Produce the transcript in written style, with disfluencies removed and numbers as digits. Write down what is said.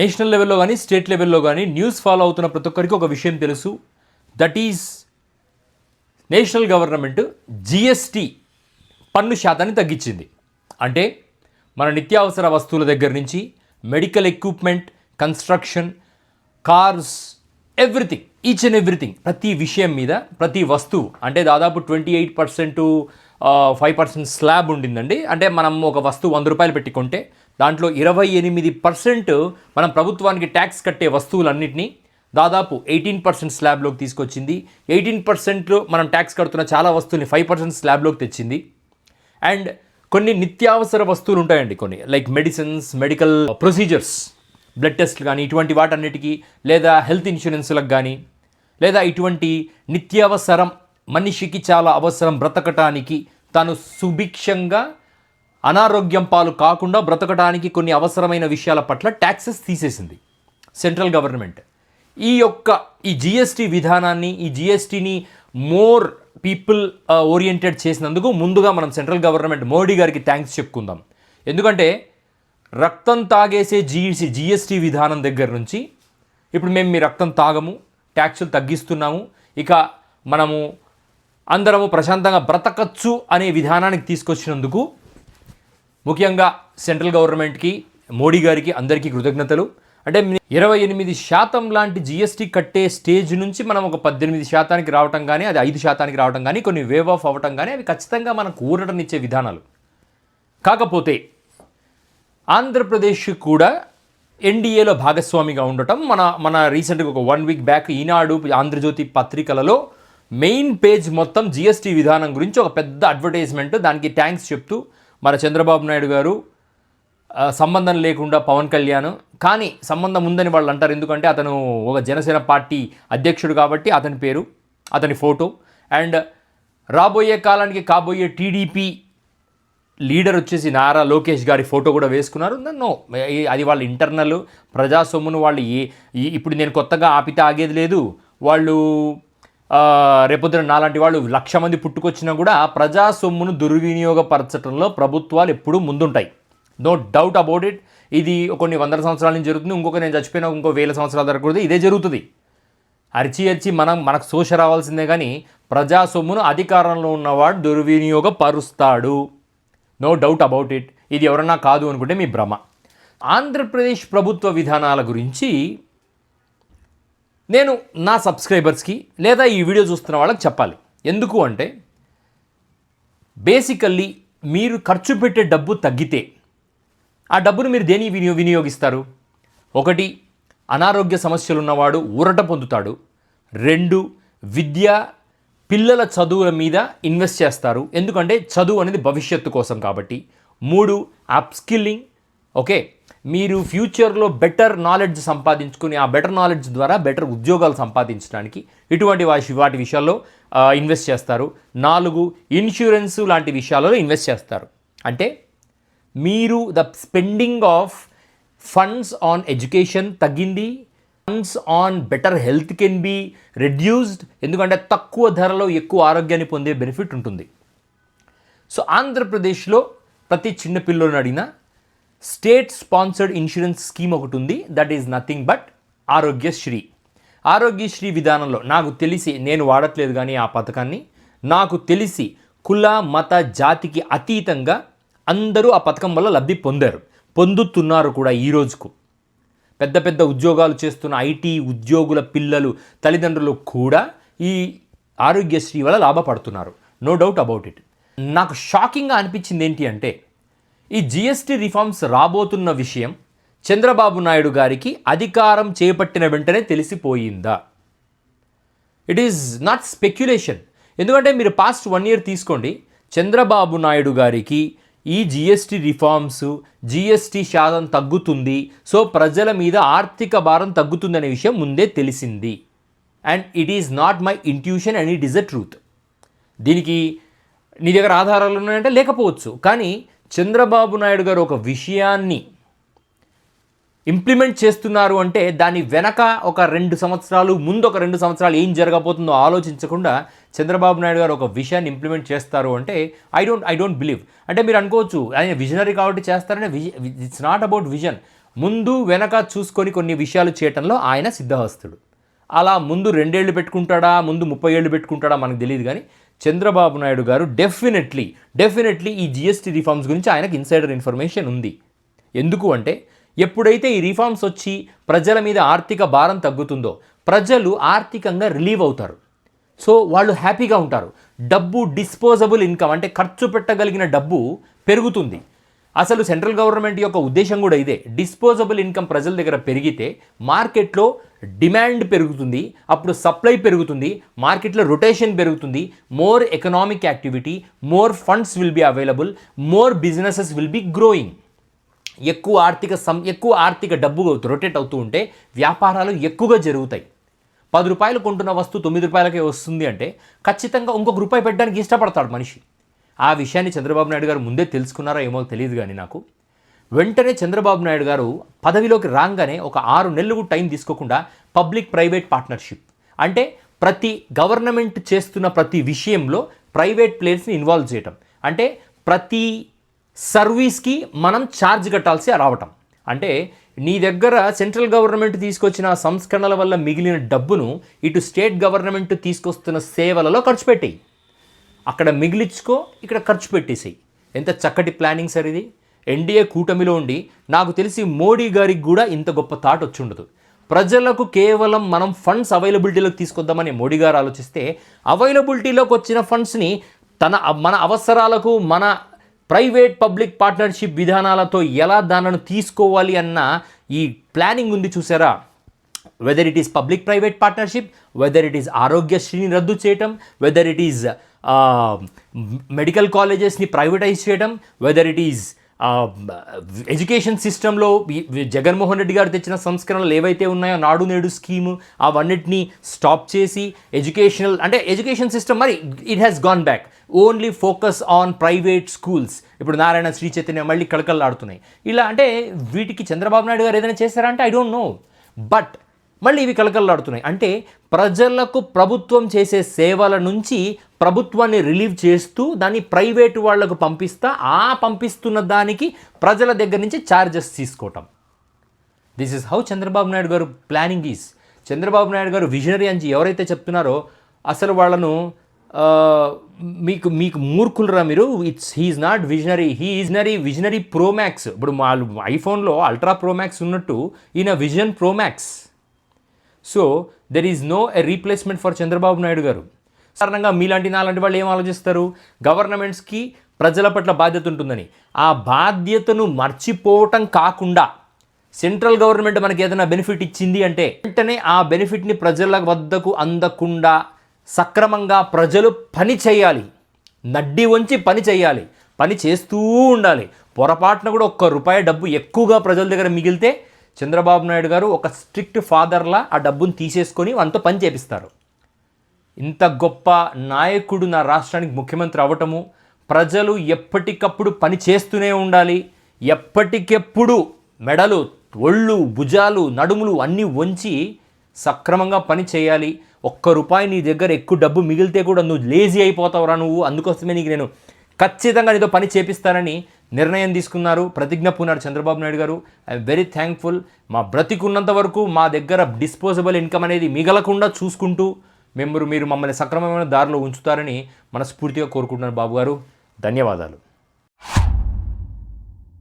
National లెవెల్లో కానీ state లెవెల్లో కానీ న్యూస్ ఫాలో అవుతున్న ప్రతి ఒక్కరికి ఒక విషయం తెలుసు. That is national government GST పన్ను శాతాన్ని తగ్గించింది. అంటే మన నిత్యావసర వస్తువుల దగ్గర నుంచి medical equipment, construction, cars, everything, each and everything, ప్రతి విషయం మీద ప్రతి వస్తువు అంటే దాదాపు 28% 5% స్లాబ్ ఉండిందండి. అంటే మనం ఒక వస్తువు 100 రూపాయలు పెట్టుకుంటే దాంట్లో 28% మనం ప్రభుత్వానికి ట్యాక్స్ కట్టే వస్తువులన్నింటినీ దాదాపు 18% స్లాబ్లోకి తీసుకొచ్చింది. 18%లో మనం ట్యాక్స్ కడుతున్న చాలా వస్తువుల్ని 5% స్లాబ్లోకి తెచ్చింది. అండ్ కొన్ని నిత్యావసర వస్తువులు ఉంటాయండి, కొన్ని like medicines, medical procedures, blood టెస్ట్లు కానీ ఇటువంటి వాటన్నిటికీ, లేదా హెల్త్ ఇన్సూరెన్స్లకు కానీ, లేదా ఇటువంటి నిత్యావసరం మనిషికి చాలా అవసరం బ్రతకటానికి, తాను సుభిక్షంగా అనారోగ్యం పాలు కాకుండా బ్రతకడానికి కొన్ని అవసరమైన విషయాల పట్ల ట్యాక్సెస్ తీసేసింది సెంట్రల్ గవర్నమెంట్. ఈ జిఎస్టీ విధానాన్ని, ఈ జిఎస్టీని మోర్ పీపుల్ ఓరియంటెడ్ చేసినందుకు ముందుగా మనం సెంట్రల్ గవర్నమెంట్ మోడీ గారికి థ్యాంక్స్ చెప్పుకుందాం. ఎందుకంటే రక్తం తాగేసే జిఎస్టీ విధానం దగ్గర నుంచి ఇప్పుడు మేము మీ రక్తం తాగము, ట్యాక్సులు తగ్గిస్తున్నాము, ఇక మనము అందరము ప్రశాంతంగా బ్రతకచ్చు అనే విధానానికి తీసుకొచ్చినందుకు ముఖ్యంగా సెంట్రల్ గవర్నమెంట్కి, మోడీ గారికి అందరికీ కృతజ్ఞతలు. అంటే 28% లాంటి జిఎస్టీ కట్టే స్టేజ్ నుంచి మనం ఒక 18% రావటం కానీ, అది 5% రావటం కానీ, కొన్ని వేవ్ ఆఫ్ అవ్వటం కానీ, అవి ఖచ్చితంగా మనకు ఊరటనిచ్చే విధానాలు. కాకపోతే ఆంధ్రప్రదేశ్ కూడా ఎన్డీఏలో భాగస్వామిగా ఉండటం మన రీసెంట్గా ఒక 1 వీక్ బ్యాక్ ఈనాడు, ఆంధ్రజ్యోతి పత్రికలలో మెయిన్ పేజ్ మొత్తం జిఎస్టీ విధానం గురించి ఒక పెద్ద అడ్వర్టైజ్మెంట్, దానికి థ్యాంక్స్ చెప్తూ మన చంద్రబాబు నాయుడు గారు సంబంధం లేకుండా పవన్ కళ్యాణ్, కానీ సంబంధం ఉందని వాళ్ళు అంటారు. ఎందుకంటే అతను ఒక జనసేన పార్టీ అధ్యక్షుడు కాబట్టి అతని పేరు, అతని ఫోటో, అండ్ రాబోయే కాలానికి కాబోయే టీడీపీ లీడర్ వచ్చేసి నారా లోకేష్ గారి ఫోటో కూడా వేసుకున్నారు. నన్ను అది వాళ్ళ ఇంటర్నల్ ప్రజా సొమ్మును వాళ్ళు ఇప్పుడు నేను కొత్తగా ఆపితే ఆగేది లేదు. వాళ్ళు రేపొద్దున నాలాంటి వాళ్ళు 1,00,000 మంది పుట్టుకొచ్చినా కూడా ప్రజా సొమ్మును దుర్వినియోగపరచడంలో ప్రభుత్వాలు ఎప్పుడూ ముందుంటాయి. No doubt about it. ఇది కొన్ని 100 సంవత్సరాల నుంచి జరుగుతుంది. నేను చచ్చిపోయినా ఇంకో 1000 సంవత్సరాల వరకు కూడా ఇదే జరుగుతుంది. అరిచి మనకు శోష రావాల్సిందే, కానీ ప్రజా సొమ్మును అధికారంలో ఉన్నవాడు దుర్వినియోగపరుస్తాడు. No doubt about it. ఇది ఎవరన్నా కాదు అనుకుంటే మీ భ్రమ. ఆంధ్రప్రదేశ్ ప్రభుత్వ విధానాల గురించి నేను నా సబ్స్క్రైబర్స్కి లేదా ఈ వీడియో చూస్తున్న వాళ్ళకి చెప్పాలి. ఎందుకు అంటే బేసికల్లీ మీరు ఖర్చు పెట్టే డబ్బు తగ్గితే ఆ డబ్బును మీరు దేని వినియోగిస్తారు? 1, అనారోగ్య సమస్యలు ఉన్నవాడు ఊరట పొందుతాడు. 2, విద్య, పిల్లల చదువుల మీద ఇన్వెస్ట్ చేస్తారు, ఎందుకంటే చదువు అనేది భవిష్యత్తు కోసం కాబట్టి. 3, అప్స్కిల్లింగ్. ఓకే, మీరు ఫ్యూచర్లో బెటర్ నాలెడ్జ్ సంపాదించుకుని ఆ బెటర్ నాలెడ్జ్ ద్వారా బెటర్ ఉద్యోగాలు సంపాదించడానికి ఇటువంటి వాటి విషయాల్లో ఇన్వెస్ట్ చేస్తారు. 4, ఇన్సూరెన్స్ లాంటి విషయాలలో ఇన్వెస్ట్ చేస్తారు. అంటే మీరు the spending of funds on education తగ్గింది, funds on better health can be reduced, ఎందుకంటే తక్కువ ధరలో ఎక్కువ ఆరోగ్యాన్ని పొందే బెనిఫిట్ ఉంటుంది. సో ఆంధ్రప్రదేశ్లో ప్రతి చిన్న పిల్లోని అడిగినా స్టేట్ స్పాన్సర్డ్ ఇన్సూరెన్స్ స్కీమ్ ఒకటి ఉంది. That is nothing but Aarogyasri. Aarogyasri విధానంలో నాకు తెలిసి, నేను వాడట్లేదు కానీ ఆ పథకాన్ని, నాకు తెలిసి కుల మత జాతికి అతీతంగా అందరూ ఆ పథకం వల్ల లబ్ధి పొందుతున్నారు కూడా. ఈ రోజుకు పెద్ద పెద్ద ఉద్యోగాలు చేస్తున్న ఐటీ ఉద్యోగుల పిల్లలు, తల్లిదండ్రులు కూడా ఈ ఆరోగ్యశ్రీ వల్ల లాభపడుతున్నారు. No doubt about it. నాకు షాకింగ్గా అనిపించింది ఏంటి అంటే, ఈ జిఎస్టీ రిఫార్మ్స్ రాబోతున్న విషయం చంద్రబాబు నాయుడు గారికి అధికారం చేపట్టిన వెంటనే తెలిసిపోయిందా? It is not speculation. ఎందుకంటే మీరు పాస్ట్ 1 year తీసుకోండి, చంద్రబాబు నాయుడు గారికి ఈ జిఎస్టీ రిఫార్మ్స్, జిఎస్టీ శాతం తగ్గుతుంది, సో ప్రజల మీద ఆర్థిక భారం తగ్గుతుందనే విషయం ముందే తెలిసింది. And it is not my intuition and it is a truth. దీనికి నీ దగ్గర ఆధారాలు ఉన్నాయంటే లేకపోవచ్చు, కానీ చంద్రబాబు నాయుడు గారు ఒక విషయాన్ని ఇంప్లిమెంట్ చేస్తున్నారు అంటే దాని వెనక ఒక 2 సంవత్సరాలు ముందు, ఒక 2 సంవత్సరాలు ఏం జరగబోతుందో ఆలోచించకుండా చంద్రబాబు నాయుడు గారు ఒక విషయాన్ని ఇంప్లిమెంట్ చేస్తారు అంటే ఐ డోంట్ బిలీవ్. అంటే మీరు అనుకోవచ్చు ఆయన విజనరీ కాబట్టి చేస్తారనే, ఇట్స్ నాట్ అబౌట్ విజన్. ముందు వెనక చూసుకొని కొన్ని విషయాలు చేయటంలో ఆయన సిద్ధహస్తుడు. అలా ముందు 2 ఏళ్ళు పెట్టుకుంటాడా, ముందు 30 ఏళ్ళు పెట్టుకుంటాడా మనకు తెలియదు. కానీ చంద్రబాబు నాయుడు గారు డెఫినెట్లీ ఈ జిఎస్టీ రిఫార్మ్స్ గురించి ఆయనకు ఇన్సైడర్ ఇన్ఫర్మేషన్ ఉంది. ఎందుకు అంటే ఎప్పుడైతే ఈ రిఫార్మ్స్ వచ్చి ప్రజల మీద ఆర్థిక భారం తగ్గుతుందో ప్రజలు ఆర్థికంగా రిలీవ్ అవుతారు. సో వాళ్ళు హ్యాపీగా ఉంటారు. డబ్బు డిస్పోజబుల్ ఇన్కమ్ అంటే ఖర్చు పెట్టగలిగిన డబ్బు పెరుగుతుంది. అసలు సెంట్రల్ గవర్నమెంట్ యొక్క ఉద్దేశం కూడా ఇదే. డిస్పోజబుల్ ఇన్కమ్ ప్రజల దగ్గర పెరిగితే మార్కెట్లో డిమాండ్ పెరుగుతుంది, అప్పుడు సప్లై పెరుగుతుంది, మార్కెట్లో రొటేషన్ పెరుగుతుంది, more economic activity, more funds will be available, more businesses will be growing. ఎక్కువ ఆర్థిక డబ్బు రొటేట్ అవుతూ ఉంటే వ్యాపారాలు ఎక్కువగా జరుగుతాయి. 10 రూపాయలు కొంటున్న వస్తువు 9 రూపాయలకే వస్తుంది అంటే ఖచ్చితంగా ఇంకొక రూపాయి పెట్టడానికి ఇష్టపడతాడు మనిషి. ఆ విషయాన్ని చంద్రబాబు నాయుడు గారు ముందే తెలుసుకున్నారో ఏమో తెలియదు. కానీ నాకు వెంటనే చంద్రబాబు నాయుడు గారు పదవిలోకి రాగానే ఒక 6 నెలలు టైం తీసుకోకుండా పబ్లిక్ ప్రైవేట్ పార్ట్నర్షిప్ అంటే ప్రతి గవర్నమెంట్ చేస్తున్న ప్రతి విషయంలో ప్రైవేట్ ప్లేయర్స్ని ఇన్వాల్వ్ చేయటం, అంటే ప్రతి సర్వీస్కి మనం ఛార్జ్ కట్టాల్సి రావటం. అంటే నీ దగ్గర సెంట్రల్ గవర్నమెంట్ తీసుకొచ్చిన సంస్కరణల వల్ల మిగిలిన డబ్బును ఇటు స్టేట్ గవర్నమెంట్ తీసుకొస్తున్న సేవలలో ఖర్చు పెట్టేయి, అక్కడ మిగిలించుకో, ఇక్కడ ఖర్చు పెట్టేసేయి. ఎంత చక్కటి ప్లానింగ్ సార్ ఇది. ఎన్డీఏ కూటమిలో ఉండి నాకు తెలిసి మోడీ గారికి కూడా ఇంత గొప్ప థాట్ వచ్చి ఉండదు. ప్రజలకు కేవలం మనం ఫండ్స్ అవైలబిలిటీలోకి తీసుకొద్దామని మోడీ గారు ఆలోచిస్తే అవైలబిలిటీలోకి వచ్చిన ఫండ్స్ని మన అవసరాలకు మన ప్రైవేట్ పబ్లిక్ పార్ట్నర్షిప్ విధానాలతో ఎలా దానిని తీసుకోవాలి అన్న ఈ ప్లానింగ్ ఉంది చూసారా. Whether it is public private partnership, whether it is ఆరోగ్యశ్రీని రద్దు చేయటం, వెదర్ ఇట్ ఈస్ మెడికల్ కాలేజెస్ని ప్రైవేటైజ్ చేయడం, వెదర్ ఇట్ ఈస్ ఎడ్యుకేషన్ సిస్టంలో జగన్మోహన్ రెడ్డి గారు తెచ్చిన సంస్కరణలు ఏవైతే ఉన్నాయో నాడు నేడు స్కీము అవన్నిటినీ స్టాప్ చేసి ఎడ్యుకేషన్ సిస్టమ్ మరి it has gone back. Only focus on private schools. ఇప్పుడు నారాయణ, శ్రీ చైతన్య మళ్ళీ కళకళలాడుతున్నాయి. ఇలా అంటే వీటికి చంద్రబాబు నాయుడు గారు ఏదైనా చేశారంటే ఐ డోంట్ నో, బట్ మళ్ళీ ఇవి కళకళలాడుతున్నాయి. అంటే ప్రజలకు ప్రభుత్వం చేసే సేవల నుంచి ప్రభుత్వాన్ని రిలీవ్ చేస్తూ దాన్ని ప్రైవేటు వాళ్లకు పంపిస్తున్న దానికి ప్రజల దగ్గర నుంచి ఛార్జెస్ తీసుకోవటం. This is how Chandrababu Naidu గారు ప్లానింగ్ ఈజ్. చంద్రబాబు నాయుడు గారు విజనరీ అని ఎవరైతే చెప్తున్నారో అసలు వాళ్ళను మీకు మూర్ఖులరా మీరు. He's not visionary, visionary pro max. ఇప్పుడు మా ఐఫోన్లో అల్ట్రా ప్రోమ్యాక్స్ ఉన్నట్టు ఈయన vision pro max. So there is no a replacement for Chandrababu Naidu గారు. సాధారణంగా మీలాంటి నాలాంటి వాళ్ళు ఏం ఆలోచిస్తారు, గవర్నమెంట్స్కి ప్రజల పట్ల బాధ్యత ఉంటుందని. ఆ బాధ్యతను మర్చిపోవటం కాకుండా సెంట్రల్ గవర్నమెంట్ మనకి ఏదైనా బెనిఫిట్ ఇచ్చింది అంటే వెంటనే ఆ బెనిఫిట్ని ప్రజల వద్దకు అందకుండా సక్రమంగా ప్రజలు పని చేయాలి, నడ్డి వంచి పని చేయాలి, పని చేస్తూ ఉండాలి. పొరపాటున కూడా ₹1 డబ్బు ఎక్కువగా ప్రజల దగ్గర మిగిలితే చంద్రబాబు నాయుడు గారు ఒక స్ట్రిక్ట్ ఫాదర్లా ఆ డబ్బును తీసేసుకొని అంత పని చేపిస్తారు. ఇంత గొప్ప నాయకుడు నా రాష్ట్రానికి ముఖ్యమంత్రి అవ్వటము, ప్రజలు ఎప్పటికప్పుడు పని చేస్తూనే ఉండాలి, ఎప్పటికెప్పుడు మెడలు, ఒళ్ళు, భుజాలు, నడుములు అన్నీ వంచి సక్రమంగా పని చేయాలి. ₹1 నీ దగ్గర ఎక్కువ డబ్బు మిగిలితే కూడా నువ్వు లేజీ అయిపోతావురా నువ్వు, అందుకోసమే నీకు నేను ఖచ్చితంగా నీతో పని చేపిస్తానని నిర్ణయం తీసుకున్నారు, ప్రతిజ్ఞ పూనారు చంద్రబాబు నాయుడు గారు. I'm very thankful. మా బ్రతికున్నంత వరకు మా దగ్గర డిస్పోజబుల్ ఇన్కమ్ అనేది మిగలకుండా చూసుకుంటూ మీరు మమ్మల్ని సక్రమమైన దారిలో ఉంచుతారని మనస్ఫూర్తిగా కోరుకుంటున్నాను బాబు గారు. ధన్యవాదాలు.